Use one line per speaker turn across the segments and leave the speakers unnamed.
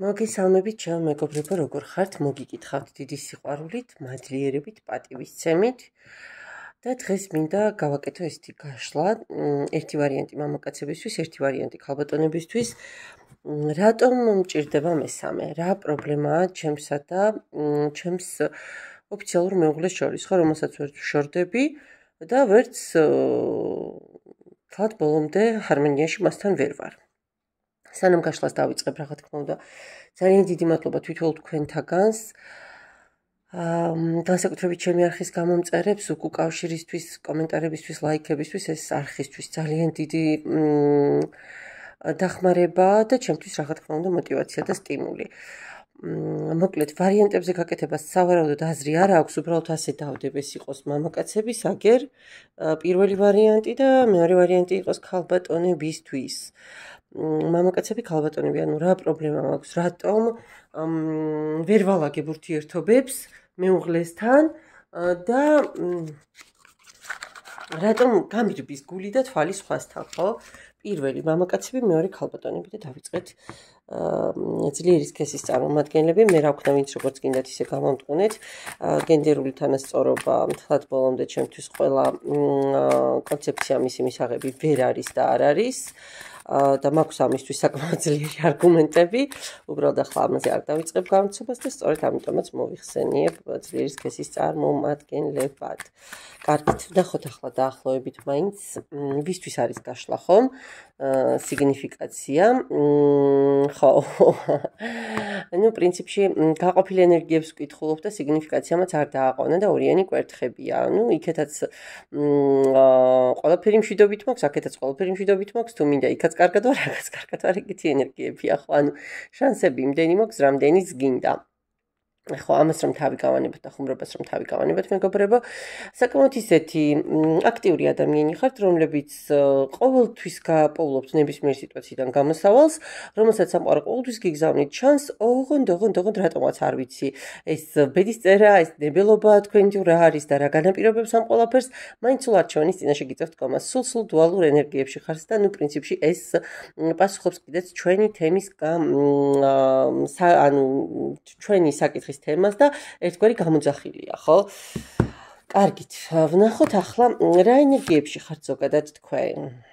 მოგესალმებით, ჩემო მეგობრებო, როგორ ხართ? მოგიკითხავთ დიდი სიყვარულით, მადლიერებით, პატივისცემით. და დღეს მინდა გავაკეთო ესეთი გაშლა, ერთი ვარიანტი მამაკაცებისთვის, ერთი ვარიანტი ქალბატონებისთვის. რატომ მჭირდება მესამე? რა პრობლემაა ჩემსა და ჩემს ოფიციალურ მეუღლეს შორის, ხო, რომელსაც ვერ ვშორდები და ვერც თქვათ ბოლომდე ჰარმონიაში მასთან ვერ ვარ. სანამ გაშლას დავიწყებ, რა თქმა უნდა, ძალიან დიდი მადლობა თვითონ თქვენთაგანს. განსაკუთრებით ჩემი არხის გამომწერებს, უკავშირისთვის, კომენტარებისთვის, ლაიქებისთვის, ეს არხისთვის ძალიან დიდი დახმარებაა და ჩემთვის რა თქმა უნდა мотиваცია და სტიმული. მოკლედ, ვარიანტებზე გაკეთებას სავარაუდოდ აზრი არ აქვს, უბრალოდ ასე დავდებ, ეს იყოს მამაკაცების, აგერ პირველი ვარიანტი და მეორე ვარიანტი იყოს ქალბატონებისთვის. მამაკაცები ქალბატონები, ანუ რა პრობლემა მაქვს, რატომ ვერ ვალაგებ ურთიერთობებს მეუღლესთან და რატომ გამირბის გული და თვალი სხვასთან, ხო? პირველი მამაკაცები, მეორე ქალბატონები და დავიწყეთ ძლიერი სქესის წარმომადგენლები, მე რა ვქნა, ვინც როგორც გინდათ ისე გამომტყუნეთ. გენდერული თანასწორობა მთლად ბოლომდე ჩემთვის ყველა კონცეფცია მისი მისაღები ვერ არის და არ არის. და მაქვს ამისთვის საკმაოდ ძლიერი არგუმენტები, უბრალოდ ახლა ამაზე არ დავიწყებ გამოცებას და სწორედ ამიტომაც მოვიხსენიებ ძლიერი სქესის წარმომადგენლებად. კარგით, ვნახოთ ახლა დაახლოებით მაინც ვისთვის არის გაშლა, ხომ? სიგნიფიკაცია. ხო. ну, პრინციპში გაყოფილ ენერგიებს ვკითხულობ და სიგნიფიკაციამაც არ დააყოვნა და ორიანი კვერთხებია. ну, იქეთაც ყველაფერი მშვიდობით მაქვს, აქეთაც ყველაფერი მშვიდობით მაქვს, თუ მინდა იქაც კარგად ვარ, აქაც კარგად ვარ, ეგეთი ენერგიებია, ხო? ანუ შანსები იმდენი მაქვს, რამდენიც გინდა. ხო, ამას რომ თავი გავანებოთ და ხუმრობას რომ თავი გავანებოთ, მეგობრებო, საკმაოდ ისეთი აქტიური ადამიანი ხართ, რომლებიც ყოველთვის გააპოულობთ ნებისმიერ სიტუაციიდან გამოსავალს, რომელსაც სამყარო ყოველთვის გიგზავნით ჩანს, ოღონდ რატომაც არ ვიცი, ეს ბედის წერა, ეს ნებელობა თქვენი თუ რა არის და რა განაპირობებს ამ ყველაფერს, მაინც სულ არჩევანის წინაშე გიწევთ კომას, სულ დუალურ ენერგიებში ხართ და ნუ პრინციპში ეს პასუხობს კიდეც ჩვენი თემის ანუ ჩვენი საკითხის თემას და ერთგვარი გამოძახილია, ხო? კარგით, ვნახოთ ახლა რა ენერგიებში ხართ ზოგადად თქვენ.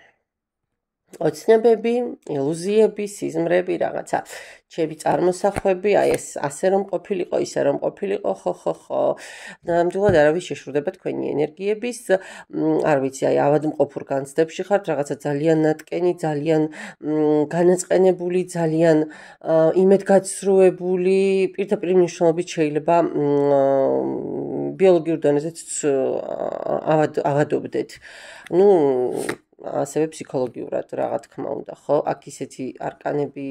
ოცნებები, ილუზიები, სიზმრები, რაღაცა ჩემი წარმოსახვები, აი ეს ასე რომ ყოფილიყო, ისე რომ ყოფილიყო, ხო. ნამდვილად არავის შეშურდება თქვენი ენერგიების, არ ვიცი, აი ავადმყოფურ განცდებში ხართ, რაღაცა ძალიან ნატკენი, ძალიან განაწყენებული, ძალიან იმედგაცრუებული, პირდაპირ მნიშვნელობით შეიძლება ბიოლოგიურ დონეზეც ავადობდეთ. ну, ასევე ფსიქოლოგიურად რა თქმა უნდა, ხო? აქ ისეთი არკანები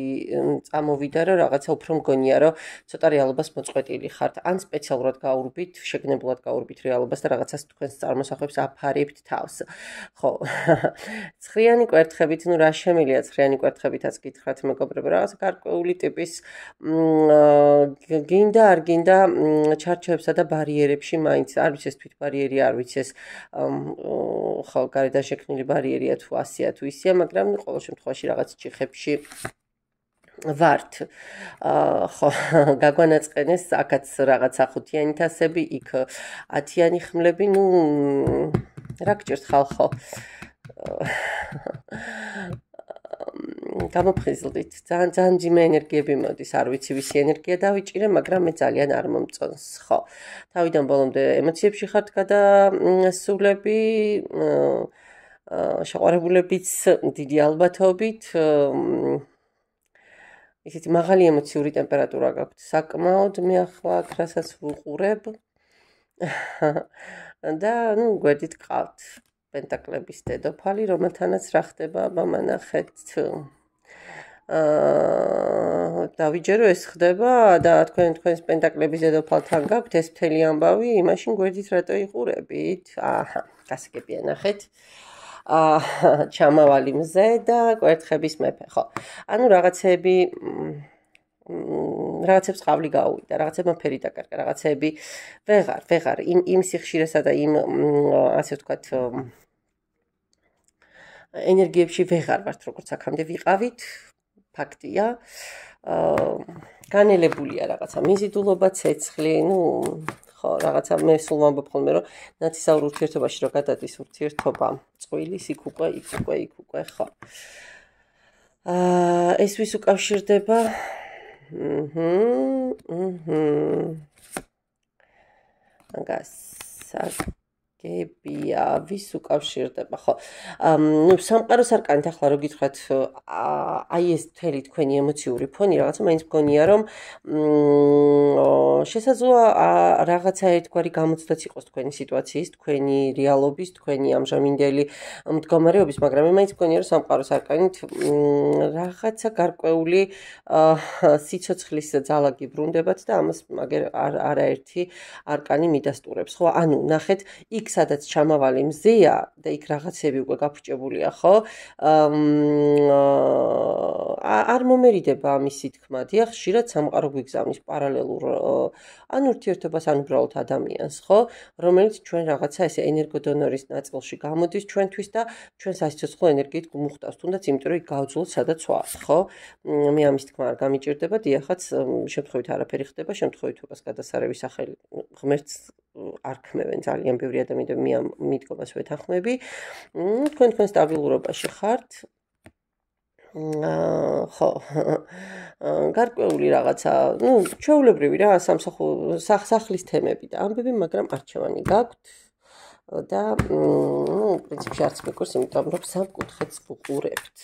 წამოვიდა, რომ რაღაცა უფრო მგონია, რომ ცოტა რეალობას მოწყვეტილი ხართ, ან სპეციალურად გაურბით, შეგნებულად გაურბით რეალობას და რაღაცას თქვენს წარმოსახვებს აფარებთ თავს. ხო. ცხრიანი კვერთხებით, ну, რა შემილია ცხრიანი კვერთხებითაც გითხრათ, მეგობრებო, რაღაცა გარკვეული ტიპის გინდა, არ გინდა ჩარჩოებსა და ბარიერებში მაინც, არ ვიცი ეს თვითბარიერი, არ ვიცი ეს ხო, გარედან შექმნილი ბარიერია თუ ასია თუ ისია, მაგრამ ყოველ შემთხვევაში რაღაც ჭიხებში ვართ. ხო, გაგვანაწყენეს აქაც რაღაცა 5-იანი თასები, იქ 10-იანი ხმლები, ну, რა გჭირთ ხალხო? გამოფხიზლდით, ძალიან ძიმე ენერგიები მოდის, არ ვიცი ვისი ენერგია დავიჭირე, მაგრამ მე ძალიან არ მომწონს, ხო. თავიდან ბოლომდე ემოციებში ხართ გადასულები, შეყვარებულებიც დიდი ალბათობით, ისეთი მაღალი ემოციური ტემპერატურა გაქვთ, საკმაოდ მე ახლა აქ რასაც ვუყურებ და, ну, გვერდით გყავთ პენტაკლების დედოფალი, რომელთანაც რა ხდება, აბა ნახეთ. დავიჯერო ეს ხდება და თქვენს პენტაკლების დედოფალთან გაქვთ ეს მთელი ამბავი, იმაშინ გვერდით რატო იყურებით? აჰა, გასაგებია, ნახეთ. ჩამავალი მზე და კვერთხების მეფე, ხო. ანუ რაღაცებს ყავლი გაუვიდა, რაღაცებმა ფერი დაკარგა, რაღაცები ვეღარ იმ სიხშირესა და იმ ასე ვთქვათ ენერგიებში ვეღარ ვართ, როგორც აქამდე ვიყავით, ფაქტია. განელებულია რაღაცა მიზიდულობა, ცეცხლი, ხო, რაღაცა მე სულ ვამბობ ხოლმე, რომ ნათესაურ ურთიერთობაში რო გადადის ურთიერთობა წვილის იქ უკვე, ხო. ეს ვის უკავშირდება? გასაგებია, ვის უკავშირდება, ხო. სამყაროს არკანით ახლა რო გითხრათ, აი ეს მთელი თქვენი ემოციური ფონი რაღაცა მაინც მგონია, რომ შესაძლოა რაღაცა ერთგვარი გამოცდაც იყოს თქვენი სიტუაციის, თქვენი რეალობის, თქვენი ამჟამინდელი მდგომარეობის, მაგრამ მე მაინც მგონია, რომ სამყაროს არკანით რაღაცა გარკვეული სიცოცხლის ძალა გიბრუნდებათ და ამას არაერთი არკანი მიდასტურებს, ხო? ანუ ნახეთ, იქ სადაც ჩამავალი მზეა და იქ რაღაცები უკვე გაფუჭებულია, ხო? არ მომერიდება ამისი თქმა, დიახ, ხშირად სამყარო გვიგზავნის პარალელურ ან ურთიერთობას, ან უბრალოდ ადამიანს, ხო? რომელიც ჩვენ რაღაცა ესე ენერგოდონორის ნაწილში გამოდის ჩვენთვის და ჩვენ სასიცოცხლო ენერგიით გმუხტავს, თუნდაც იმიტომ რომ იქ გავძულოთ სადაც ვართ, ხო? მე ამის თქმა არ გამიჭირდება, დიახაც, შემთხვევით არაფერი ხდება, შემთხვევითობას გადასარევი სახელი ღმერთს არ ქმევენ ძალიან ბევრი ადამიანები, მე ამ მიდგომას ვეთანხმები. თქვენ სტაბილურობაში ხართ. ხო, გარკვეული რაღაცა, ჩვეულებრივი რა, სახლის თემები და ამბები, მაგრამ არჩევანი გაქვთ და პრინციპში არც მეკურს, იმიტომ რომ სამკუთხედს ვუყურებთ.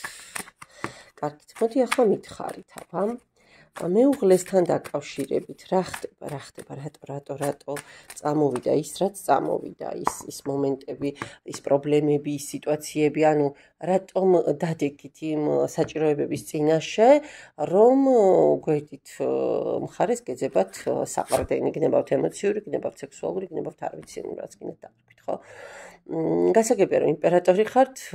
კარგით, მოდი ახლა მითხარით აბა. მეუღლესთან დაკავშირებით რა ხდება, რატო წამოვიდა ის, რაც წამოვიდა, ის მომენტები, ის პრობლემები, ის სიტუაციები, ანუ რატომ დადეგით იმ საჭიროებების წინაშე, რომ გვერდით მხარეს გეძებათ საყრდენი, გნებავთ ემოციური, გნებავთ სექსუალური, გნებავთ არ ვიცი, რაც გინდათ დავთქვით, ხო? გასაგებია რომ იმპერატორი ხართ,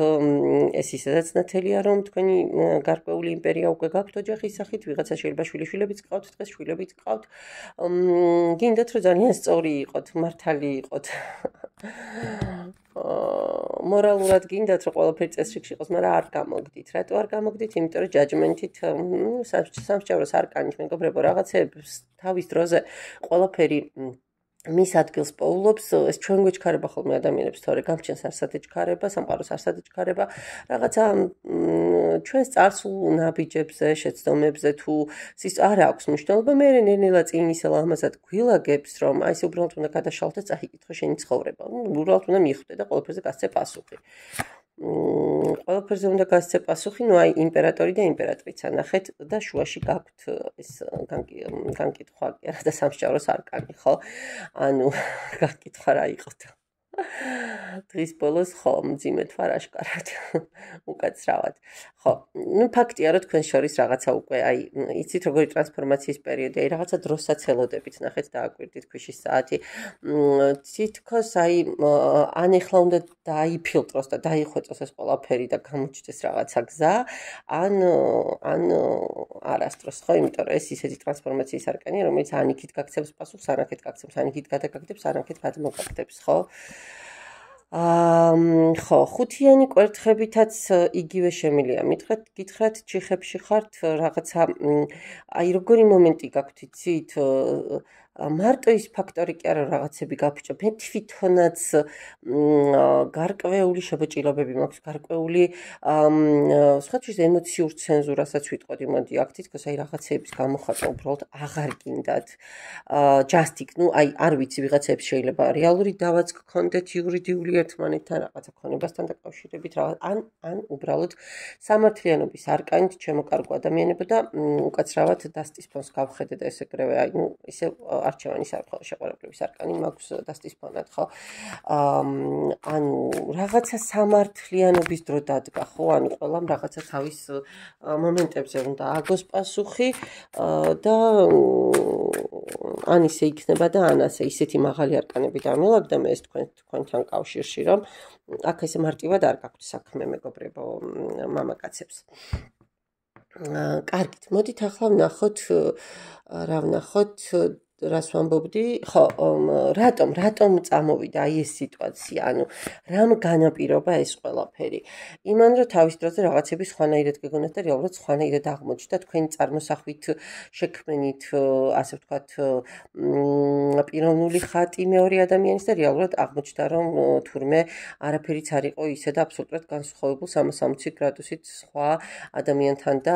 ეს ისედაც ნათელია რომ თქვენი გარკვეული იმპერია უკვე გაქვთ ოჯახის სახით, ვიღაცა შეიძლება შვილიშვილებიც გყავთ, დღეს შვილებიც გყავთ. გინდათ რომ ძალიან სწორი იყოთ, მართალი იყოთ. მორალურად გინდათ რომ ყველაფერი წესრიგში იყოს, მაგრამ არ გამოგდით. რატო არ გამოგდით? იმიტომ რომ ჯაჯმენტით სამსჯავროს არკანით მეგობრებო, რაღაცებს თავის დროზე ყველაფერი მის ადგილს პოულობს, ეს ჩვენ გვეჩქარება ხოლმე ადამიანებს, თორე გამჩენს არსად ეჩქარება, სამყაროს არსად ეჩქარება, რაღაცა ჩვენს წარსულ ნაბიჯებზე, შეცდომებზე თუ არ აქვს მნიშვნელობა, მე ნელ-ნელა წინ ისელა ამაზად გვილაგებს, რომ აი ეს უბრალოდ უნდა გადაშალოთ და წაიკითხო შენი ცხოვრება. უბრალოდ უნდა მიხვდე და ყველაფერზე გასცე პასუხი. ყველაფერზე უნდა გასცე პასუხი, აი იმპერატორი და იმპერატრიცა ნახეთ და შუაში გაქვთ ეს განკითხვა და სამსჯავროს არკანი, ხო? ანუ გაკითხვა რა იყოთ. დღის ბოლოს ხო, მძიმედ ვარ აშკარად, უკაცრავად. ხო, ფაქტია, რომ თქვენ შორის რაღაცა უკვე, აი, იცით როგორი ტრანსფორმაციის პერიოდი, აი, რაღაცა დროსაც ელოდებით, ნახეთ, დააკვირდით ქვიშის საათი. თითქოს, აი, ან ეხლა უნდა დაიფილტროს და დაიხვეწოს ეს ყველაფერი და გამოჩნდეს რაღაცა გზა, ან არასდროს, ხო, იმიტომ რომ ეს ისეთი ტრანსფორმაციის არკანია, რომელიც ან იქით გაქცევს პასუხს, ან აქეთ გაქცევს, ან იქით გადაგაგდებს, ან აქეთ გადმოგაგდებს, ხო? ხო, ხუთიანი კვერთხებითაც იგივე შემილია. გითხრათ, ჩიხებში ხართ, რაღაცა, აი, როგორი მომენტი გაქვთ, იცით? მარტო ის ფაქტორი კი არა, რაღაცები გაფუჭა. მე თვითონაც გარკვეული შებეჭდილობები მაქვს, გარკვეული სხვათვის ემოციურ ცენზურასაც ვიტყოდი, მოდი აქ თითქოს აი რაღაცების გამოხატვა უბრალოდ აღარ გინდათ. just იქ, აი, არ ვიცი, ვიღაცებს შეიძლება რეალური დავაც გქონდეთ იურიდიული ერთმანეთთან რაღაცა ქონებასთან დაკავშირებით, ან უბრალოდ სამართლიანობის არკანით ჩემო კარგო ადამიანებო და უკაცრავად დასტის ფონს გავხედე და ესეგრევე, აი, ისე არჩევანის შეყვარებების არკანი მაქვს დასტის ფონად, ხო? ანუ რაღაცა სამართლიანობის დრო დადგა, ხო? ანუ ყველამ რაღაცა თავის მომენტებზე უნდა აგოს პასუხი და ან ისე იქნება და ან ასე ისეთი მაღალი არკანები დამილაგდა მე ეს თქვენთან კავშირში, რომ აქ ესე მარტივად არ გაქვთ საქმე მეგობრებო მამაკაცებს. კარგით, მოდით ახლა ვნახოთ, რა ვნახოთ რას ვამბობდი? ხო, რატომ წამოვიდა აი ეს სიტუაცია? ანუ რამ განაპირობა ეს ყველაფერი? იმან რომ თავის დროზე რაღაცები სხვანაირად გეგონათ და რეალურად სხვანაირად აღმოჩნდა თქვენი წარმოსახვით შექმნით, ასე ვთქვათ, პიროვნული ხატი მეორე ადამიანის და რეალურად აღმოჩნდა რომ თურმე არაფერიც არ იყო ისე და აბსოლუტურად განსხვავებულ 360 გრადუსით სხვა ადამიანთან და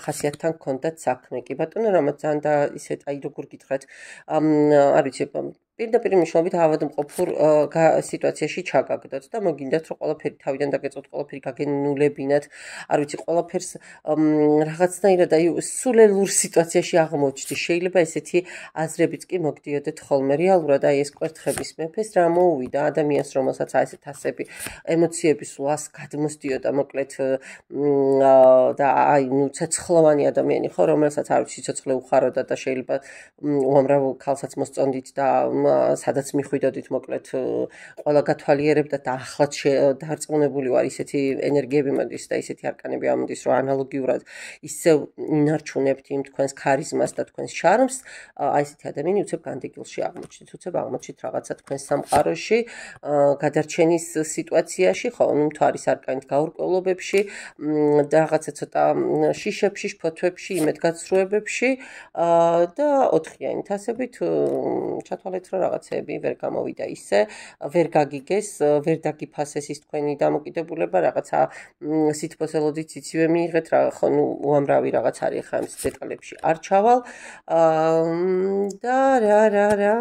ხასიათთან ჰქონდათ საქმე. კი ბატონო, რამაც ძალიან და ისეთ აი როგორ გითხრათ, არ ვიცი, პირდაპირ მნიშვნელობით ავადმყოფურ სიტუაციაში ჩაგაგდოთ და მოგინდათ რომ ყველაფერი თავიდან დაგეწოთ, ყველაფერი გაგენულებინათ, არ ვიცი, ყველაფერს რაღაცნაირად აი სულელურ სიტუაციაში აღმოჩნდი. შეიძლება ესეთი აზრებიც კი მოგდიოდეთ ხოლმე. რეალურად აი ეს კვერთხების მეფეს რა მოუვიდა ადამიანს, რომელსაც აი ესეთ ასები ემოციების ლას გადმოსდიოდა, მოკლედ და აი ნუ ცეცხლოვანი ადამიანი ხო, რომელსაც არ ვიცი, ცოცხლე უხაროდა და შეიძლება უამრავ ქალსაც მოსწონდით და სადაც მიხვიდოდით, მოკლედ ყველა გათვალიერებდა და ახლაც დარწმუნებული ვარ ისეთი ენერგიები მოდის და ისეთი არკანები ამოდის, რომ ანალოგიურად ისევ ინარჩუნებთ იმ თქვენს ქარიზმას და თქვენს შარმს, აი ესეთი ადამიანი უცებ განდეგილში აღმოჩნდით, უცებ აღმოჩნდით რაღაცა თქვენს სამყაროში, გადარჩენის სიტუაციაში, ხო, ნუ მთვარის არკანით გაურკვევლობებში და რაღაცა ცოტა შიშებში, შფოთვებში, იმედგაცრუებებში და ოთხიანით ასებით ჩათვალეთ რომ რაღაცეები ვერ გამოვიდა ისე, ვერ გაგიგეს, ვერ დაგიფასეს ის თქვენი დამოკიდებულება, რაღაცა სითბოს იცივე მიიღეთ, ხო, ნუ უამრავი რაღაც არის ხა ამ დეტალებში არ ჩავალ და რა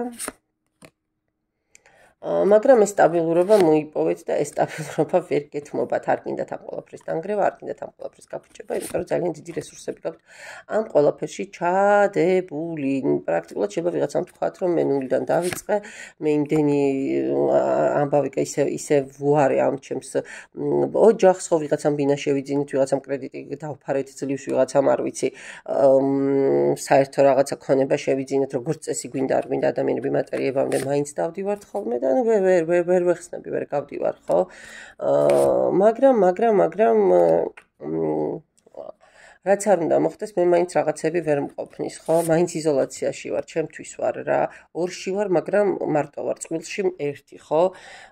მაგრამ ეს სტაბილურობა მოიპოვეთ და ეს სტაბილურობა ვერ გეთმობათ, არ გინდათ ამ ყველაფრის დანგრევა, არ გინდათ ამ ყველაფრის გაფუჭება, იმიტომ რომ ძალიან დიდი რესურსები გაქვთ ამ ყველაფერში ჩადებული. პრაქტიკულად შეიძლება ვიღაცამ თქვათ, რომ მე ნულიდან დავიწყე, მე იმდენი ამბავი ისე ვუარე ამ ჩემს ოჯახს, ხო, ვიღაცამ ბინა შევიძინეთ, ვიღაცამ კრედიტი დავფარეთ ძლივს, ვიღაცამ არ ვიცი, საერთო რაღაცა ქონება შევიძინეთ, როგორც წესი გვინდა, არ გვინდა ადამიანები მატერიებამდე მაინც დავდივართ ხოლმე და ვერ ვეხსნები, ვერ გავდივარ, ხო? მაგრამ რაც არ უნდა მოხდეს, მე მაინც რაღაცები ვერ მყოფნის, ხო? მაინც იზოლაციაში ვარ, ჩემთვის ვარ რა. ორში ვარ, მაგრამ მარტო ვარ, წყვილში ერთი, ხო?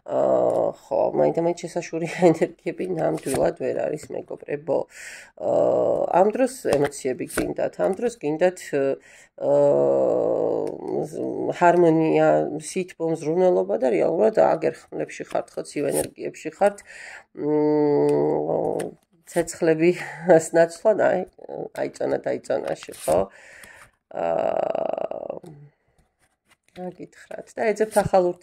ხო, მაინც შესაშურია ენერგიები ნამდვილად ვერ არის, მეგობრებო. ამ დროს ემოციები გინდათ, ამ დროს გინდათ ჰარმონია, სითბო, მზრუნველობა და რეალურად აგერ ხმლებში ხართ, ხო, ცივ ენერგიებში ხართ. ცეცხლები ნაცვლად აიწონაში, ხო? გითხრათ და ეძებთ ახალ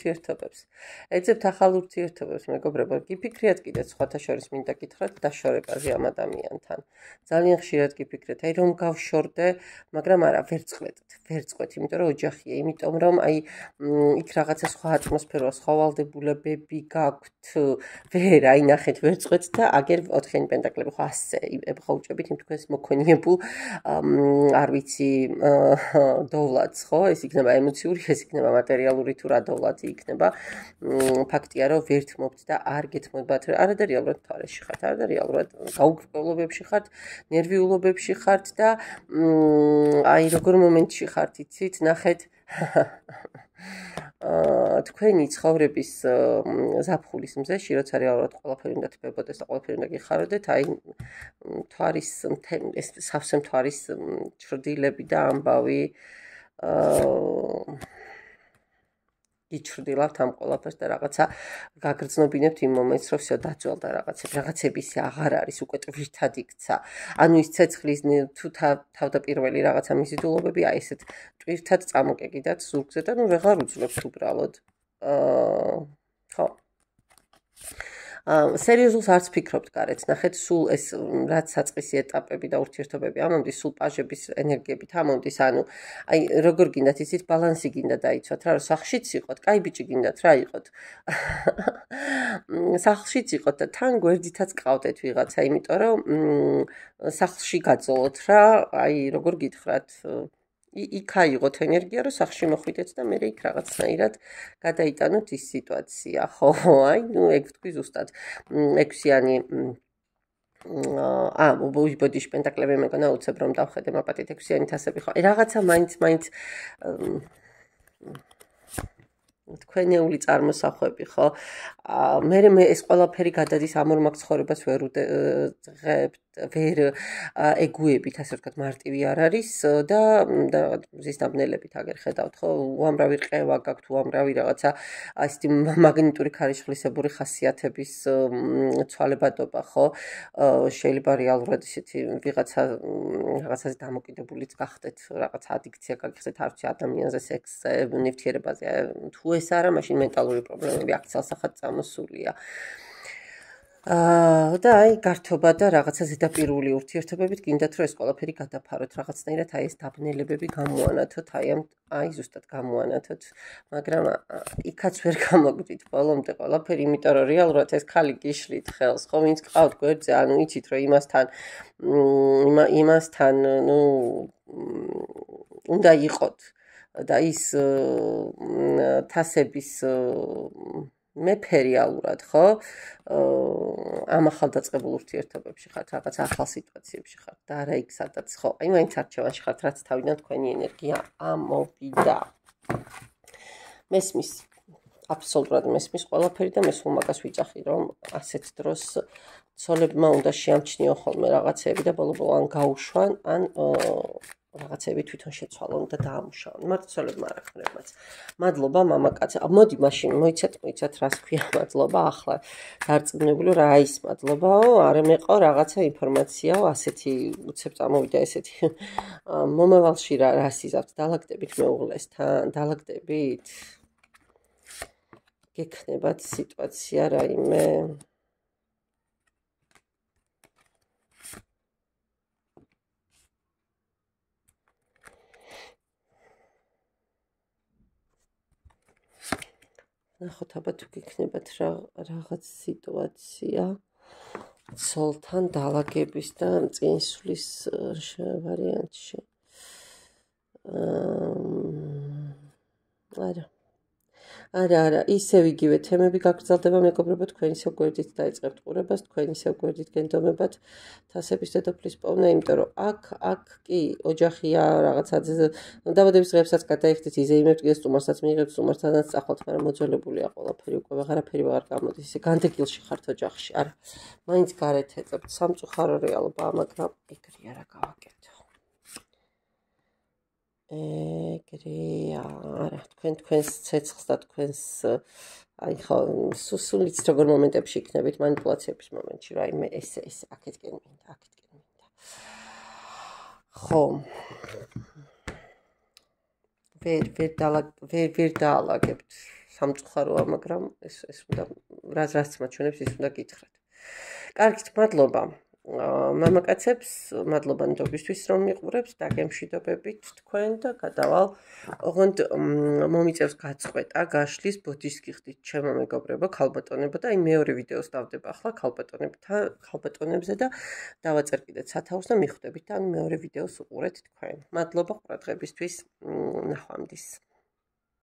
ურთიერთობებს. მეგობრებო, გიფიქრიათ კიდე სხვათა შორის მინდა გითხრათ დაშორებაზე ამ ადამიანთან. ძალიან ხშირად გიფიქრეთ, აი რომ გავშორდე, მაგრამ არა, ვერ წყვეთ, იმიტომ რომ ოჯახია, იმიტომ რომ აი იქ რაღაცა სხვა ატმოსფეროა, სხვა ვალდებულებები გაქვთ. ვერ, აი ნახეთ, ვერ წყვეთ და აგერ 4-იანი პენტაკლები, ხო, ასე ებღაუჭებით იმ თქვენს მოქონიებულ არ ვიცი, დოვლადს, ხო? ეს იქნება ემოციური, ეს იქნება მატერიალური თუ რა დოვლადი იქნება. ფაქტია, რომ ვერ თმობთ და არ გეთმობათ. არა და რეალურად თვალში ხართ, არა და რეალურად გაუკვირვებებში ხართ, ნერვიულობებში ხართ და აი როგორ მომენტში ხართ, იცით, ნახეთ. თქვენი ცხოვრების ზაფხულის მზეში, როცა რეალურად ყველაფერი უნდა თბებოდეს და ყველაფერი უნდა გიხაროდეთ, აი მთვარის ეს სავსე მთვარის ჩრდილები და ამბავი იჩრდილავთ ამ ყველაფერს და რაღაცა გაგრძნობინებთ იმ მომენტს, რომ всё დაძველდა რაღაცები ისე აღარ არის, უკვე ტვირთად იქცა. ანუ ის ცეცხლის თუ თავდაპირველი რაღაცა მიზიდულობები, აი ესეთ ტვირთად წამოკეკიდათ ზურგზე და ნუ ვეღარ უძლებს უბრალოდ. ხო. სერიოზულს არც ფიქრობთ გარეთ, ნახეთ, სულ ეს რაც საწყისი ეტაპები და ურთიერთობები ამომდის, სულ პაჟების ენერგიებით ამომდის, ანუ აი როგორ გინდათ იცით, ბალანსი გინდა დაიცვათ რა, რომ სახლშიც იყოთ, კაი ბიჭი გინდათ რა იყოთ. სახლშიც იყოთ და თან გვერდითაც ყავდეთ ვიღაცა, იმიტომ რომ სახლში გაძოლოთ რა, აი როგორ გითხრათ, იქ აიღოთ ენერგია, რომ სახლში მოხვიდეთ და მე იქ რაღაცნაირად გადაიტანოთ ის სიტუაცია, ხო? აი, ნუ ეგ ვთქვი ზუსტად 6-იანი ბოდიში პენტაკლები მეგონა უცებ რომ დავხედე მაპატით 6-იანი თასები ხო. რაღაცა მაინც თქვენეული წარმოსახვები ხო მე ეს ყველაფერი გადადის ამ ორ მაგ ცხოვრებას ვერ ეგუებით ასე ვთქვათ მარტივი არ არის და ზის ნაბნელებით აგერ ხედავთ ხო უამრავი რყევა გაქვთ უამრავი რაღაცა ასეთი მაგნიტური ქარიშხლისებური ხასიათების ცვალებადობა ხო შეიძლება რეალურად ისეთი რაღაცაზე დამოკიდებულიც გახდეთ რაღაცა ადიქცია გაგიხსნით არ ვიცი ადამიანზე სექსზე ნივთიერებაზე თუ ეს არა მაშინ მენტალური პრობლემები აქ ცალსახად წამოსულია და აი გართობა და რაღაცა ზედაპირული ურთიერთობებით გინდათ რომ ეს ყველაფერი გადაფაროთ რაღაცნაირად აი ეს დაბნელებები გამოანათოთ აი ზუსტად გამოანათოთ მაგრამ იქაც ვერ გამოგვდით ბოლომდე ყველაფერი იმიტომ რომ რეალურად ეს ქალი გიშლით ხელს ხო ვინც გყავთ გვერდზე ანუ იცით რომ იმასთან ნუ უნდა იყოთ და ის თასების მეფე რეალურად ხო ამ ახალდაწყებულ ურთიერთობებში ხართ რაღაც ახალ სიტუაციებში ხართ და არა იქ სადაც ხო აი მაინც არჩევანში ხართ რაც თავიდან თქვენი ენერგია ამოვიდა მესმის აბსოლუტურად მესმის ყველაფერი და მე სულ მაგას ვიძახი რომ ასეთ დროს ცოლებმა უნდა შეამჩნიონ ხოლმე რაღაცები და ბოლო-ბოლო ან გაუშვან ან რაღაცები თვითონ შეცვალონ და დაამუშავონ. მარტო ცოლებმა არ აქმნებმაც. მადლობა მამაკაცი. მოდი მაშინ მოიცათ რას ქვია მადლობა ახლა. დარწმუნებული რა ის მადლობაო, არ მეყო რაღაცა ინფორმაციაო, ასეთი უცებ წამოვიდა ესეთი მომავალში რა სიზავთ დალაგდებით მეუღლესთან, დალაგდებით. გექნებათ სიტუაცია რაიმე ნახოთ აბა თუ გიქნებათ რაღაც სიტუაცია ცოლთან დალაგების და წინსვლის ვარიანტში არა ისევ იგივე თემები გაგრძელდება მეგობრებო თქვენისევ გვერდით დაიწყებთ ყურებას თქვენისევ გვერდით გენდომებათ თასების დედოფლის პოვნა იმიტომ რომ აქ კი ოჯახია რაღაცა დაბადების დღეებსაც გადაიხდით იზეიმებთ კიდე სტუმარსაც მიიღებთ სტუმართანაც წახვალთ მაგრამ მოძველებულია ყველაფერი უკვე ვეღარაფერი ვეღარ გამოდის ისე განდეგილში ხართ ოჯახში არა მაინც გარეთ ეწევთ სამწუხარო რეალობაა მაგრამ ეგრე არა გავაკეთო არა თქვენს ცეცხლს და თქვენს აი ხო სულიც როგორ მომენტებში იქნებით манипуляციების მომენტში რა იმე ეს აქეთკენ მინდა ხო ვერ დაალაგებთ სამწუხაროა მაგრამ ეს უნდა რაც მაჩვენებს ის უნდა გითხრათ კარგით მადლობა მამაკაცებს მადლობა ნდობისთვის რომ მიყურებთ და გემშვიდობებით თქვენ და გადავალ ოღონდ მომიწევს გაწყვეტა გაშლის ბოდიშს გიხდით ჩემო მეგობრებო ქალბატონებო და აი მეორე ვიდეოს დავდება ახლა ქალბატონებზე და დავაწერ კიდეც სათაურს და მიხვდებით და ანუ მეორე ვიდეოს უყურეთ თქვენ მადლობა ყურადღებისთვის ნახვამდის